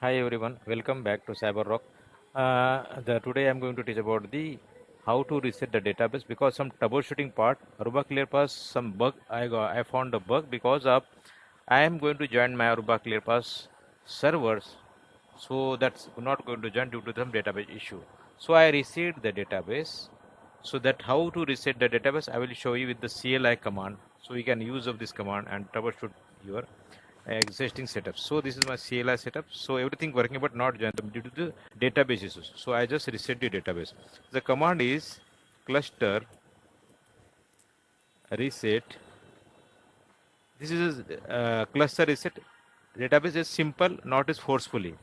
Hi everyone, welcome back to CyberRock. Today I'm going to teach about the how to reset the database because some troubleshooting part. Aruba ClearPass some bug I found a bug because of I am going to join my Aruba ClearPass servers, so that's not going to join due to some database issue. So I reset the database. So that how to reset the database I will show you with the CLI command. So you can use of this command and troubleshoot your existing setup. So this is my CLI setup. So everything working but not due to the database issues. So I just reset the database. The command is cluster reset. This is cluster reset. Database is simple, not is forcefully.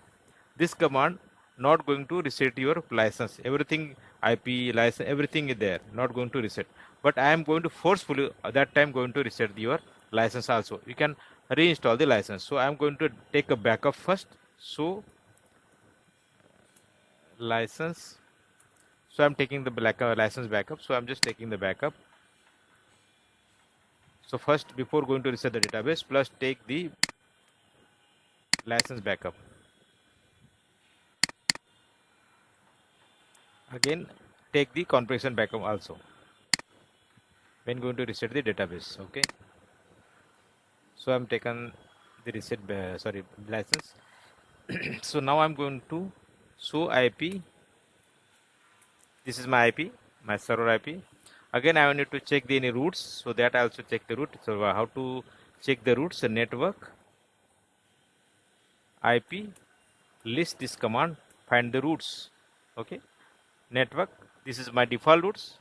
This command not going to reset your license. Everything IP license, everything is there. Not going to reset. But I am going to forcefully that time going to reset your license also. You can reinstall the license. So I am going to take a backup first. So license. So I'm taking the license backup. So I'm just taking the backup. So first, before going to reset the database, plus take the license backup. Again, take the configuration backup also when going to reset the database. Okay. So I'm taken the reset license. So now I'm going to show IP. This is my IP, my server IP. Again, I need to check the any routes. So that I also check the route. So how to check the routes? The network IP list this command, find the routes. Okay, network. This is my default routes.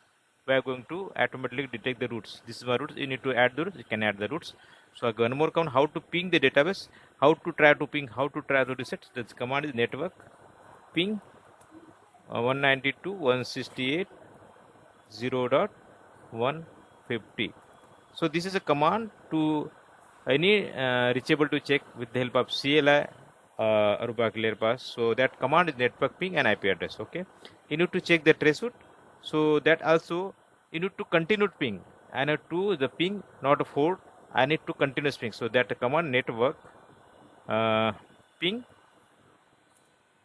We are going to automatically detect the routes. This is my routes. You need to add the routes. You can add the routes. So one more command, how to ping the database, how to try to ping, how to try to reset. This command is network ping 192.168.0.150. So this is a command to any reachable to check with the help of CLI Aruba ClearPass. So that command is network ping and IP address. Okay, you need to check the traceroute. So that also you need to continue ping and to the ping not a forward. I need to continuous ping. So that command network ping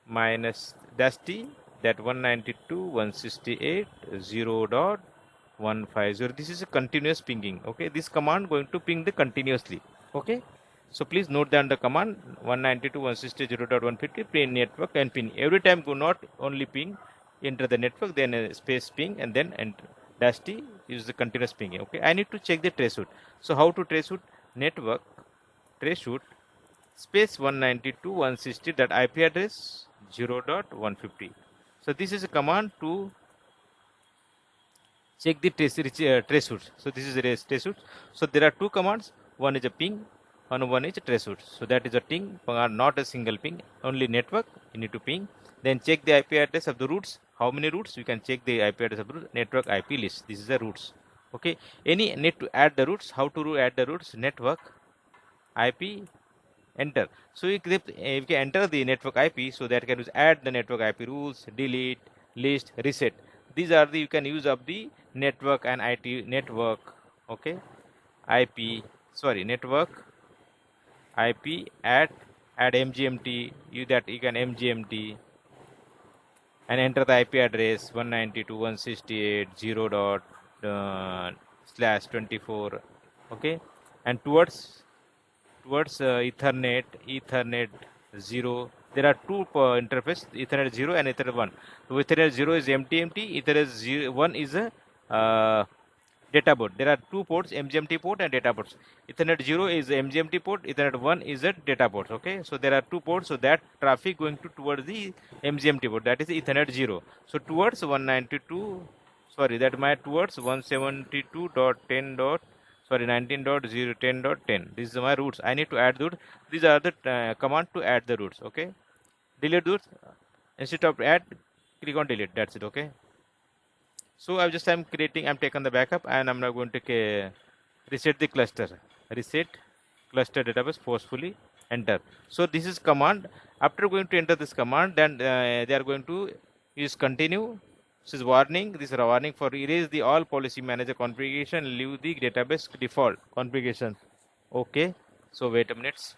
minus dash t that 192.168.0.150. This is a continuous pinging. Okay, this command going to ping the continuously. Okay, so please note down the command 192.168.0.150 ping network and ping every time. Do not only ping, enter the network, then space ping and then enter dash t use the continuous pinging. Okay, I need to check the traceroute. So how to traceroute? Network traceroute space 192.160 that IP address 0.150. So this is a command to check the traceroute. So this is a traceroute. So there are two commands. One is a ping and one is a traceroute. So that is a ping, not a single ping, only network. You need to ping. Then check the IP address of the routes. How many routes? You can check the IP address of the network IP list. This is the routes. Okay. Any need to add the routes? How to add the routes? Network IP enter. So you can enter the network IP, so that can use add the network IP rules, delete, list, reset. These are the you can use of the network and IT network. Okay, IP network IP add MGMT. You can MGMT and enter the IP address 192.168.0 dot slash 24. Okay, and towards Ethernet 0. There are two interface, Ethernet 0 and Ethernet 1. So Ethernet 0 is MTMT, Ethernet 1 is a data port. There are two ports, MGMT port and data ports. Ethernet 0 is MGMT port, Ethernet 1 is a data port. Okay, so there are two ports, so that traffic going to towards the MGMT port, that is Ethernet 0. So towards 192, sorry, that might towards 172.10. 19.010.10. This is my routes. I need to add the routes. These are the command to add the routes. Okay, delete routes. Instead of add, click on delete. That's it. Okay. So I'm taken the backup and I'm now going to reset the cluster. Reset cluster database forcefully enter. So this is command. After going to enter this command, then they are going to use continue. This is warning. This is a warning for erase the all policy manager configuration. Leave the database default configuration. Okay. So wait a minute.